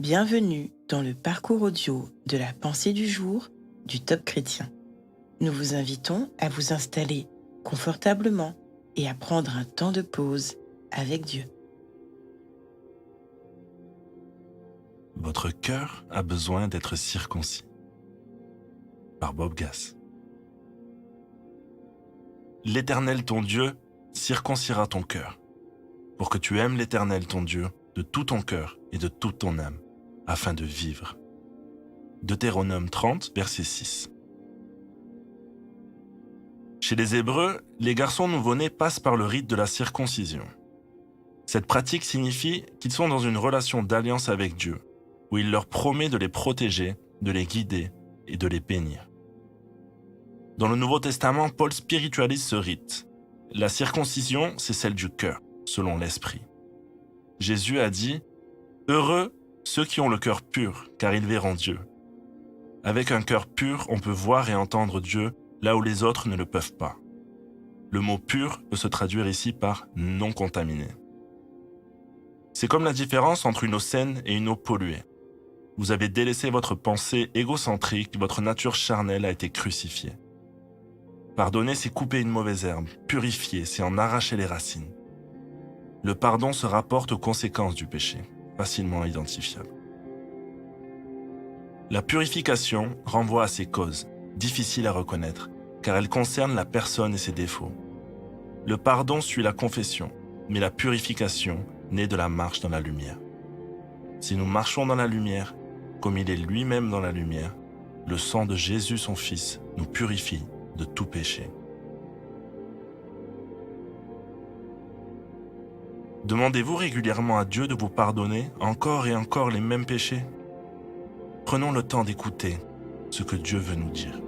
Bienvenue dans le parcours audio de la pensée du jour du Top Chrétien. Nous vous invitons à vous installer confortablement et à prendre un temps de pause avec Dieu. Votre cœur a besoin d'être circoncis. Par Bob Gass. L'Éternel ton Dieu circoncira ton cœur, pour que tu aimes l'Éternel ton Dieu de tout ton cœur et de toute ton âme, afin de vivre. Deutéronome 30, verset 6. Chez les Hébreux, les garçons nouveau-nés passent par le rite de la circoncision. Cette pratique signifie qu'ils sont dans une relation d'alliance avec Dieu, où il leur promet de les protéger, de les guider et de les bénir. Dans le Nouveau Testament, Paul spiritualise ce rite. La circoncision, c'est celle du cœur, selon l'Esprit. Jésus a dit « Heureux ceux qui ont le cœur pur, car ils verront Dieu. » Avec un cœur pur, on peut voir et entendre Dieu là où les autres ne le peuvent pas. Le mot « pur » peut se traduire ici par « non contaminé ». C'est comme la différence entre une eau saine et une eau polluée. Vous avez délaissé votre pensée égocentrique, votre nature charnelle a été crucifiée. Pardonner, c'est couper une mauvaise herbe. Purifier, c'est en arracher les racines. Le pardon se rapporte aux conséquences du péché, facilement identifiables. La purification renvoie à ses causes, difficiles à reconnaître, car elles concernent la personne et ses défauts. Le pardon suit la confession, mais la purification naît de la marche dans la lumière. Si nous marchons dans la lumière, comme il est lui-même dans la lumière, le sang de Jésus son Fils nous purifie de tout péché. Demandez-vous régulièrement à Dieu de vous pardonner encore et encore les mêmes péchés? Prenons le temps d'écouter ce que Dieu veut nous dire.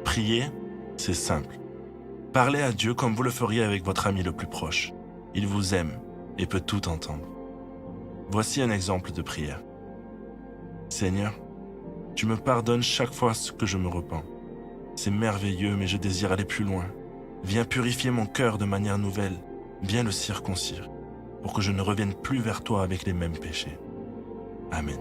Prier, c'est simple. Parlez à Dieu comme vous le feriez avec votre ami le plus proche. Il vous aime et peut tout entendre. Voici un exemple de prière. Seigneur, tu me pardonnes chaque fois ce que je me repens. C'est merveilleux, mais je désire aller plus loin. Viens purifier mon cœur de manière nouvelle. Viens le circoncire, pour que je ne revienne plus vers toi avec les mêmes péchés. Amen.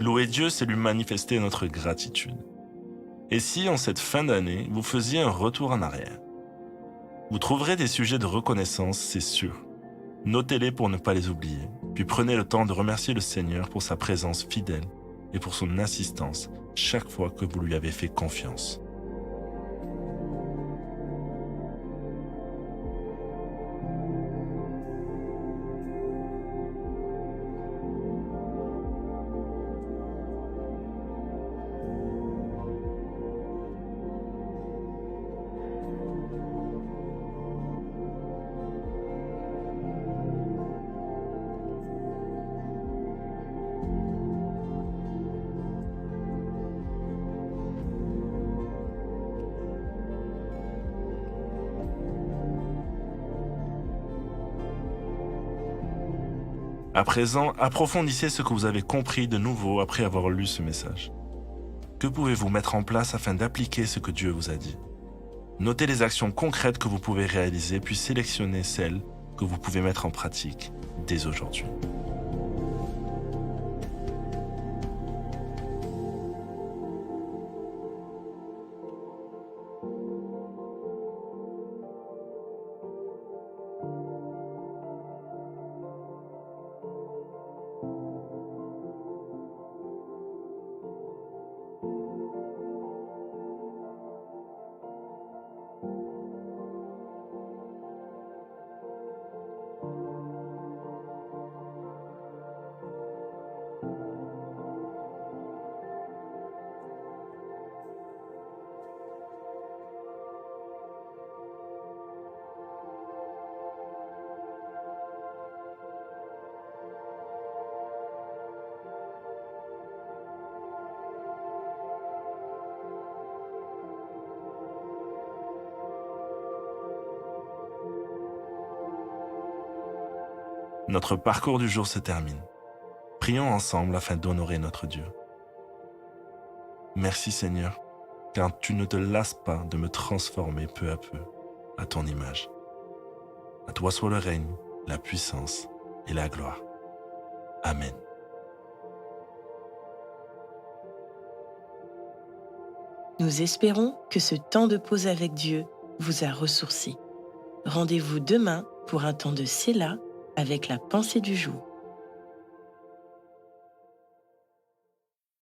Louer Dieu, c'est lui manifester notre gratitude. Et si, en cette fin d'année, vous faisiez un retour en arrière? Vous trouverez des sujets de reconnaissance, c'est sûr. Notez-les pour ne pas les oublier, puis prenez le temps de remercier le Seigneur pour sa présence fidèle et pour son assistance chaque fois que vous lui avez fait confiance. À présent, approfondissez ce que vous avez compris de nouveau après avoir lu ce message. Que pouvez-vous mettre en place afin d'appliquer ce que Dieu vous a dit? Notez les actions concrètes que vous pouvez réaliser, puis sélectionnez celles que vous pouvez mettre en pratique dès aujourd'hui. Notre parcours du jour se termine. Prions ensemble afin d'honorer notre Dieu. Merci Seigneur, car tu ne te lasses pas de me transformer peu à peu à ton image. À toi soit le règne, la puissance et la gloire. Amen. Nous espérons que ce temps de pause avec Dieu vous a ressourci. Rendez-vous demain pour un temps de Séla avec la pensée du jour.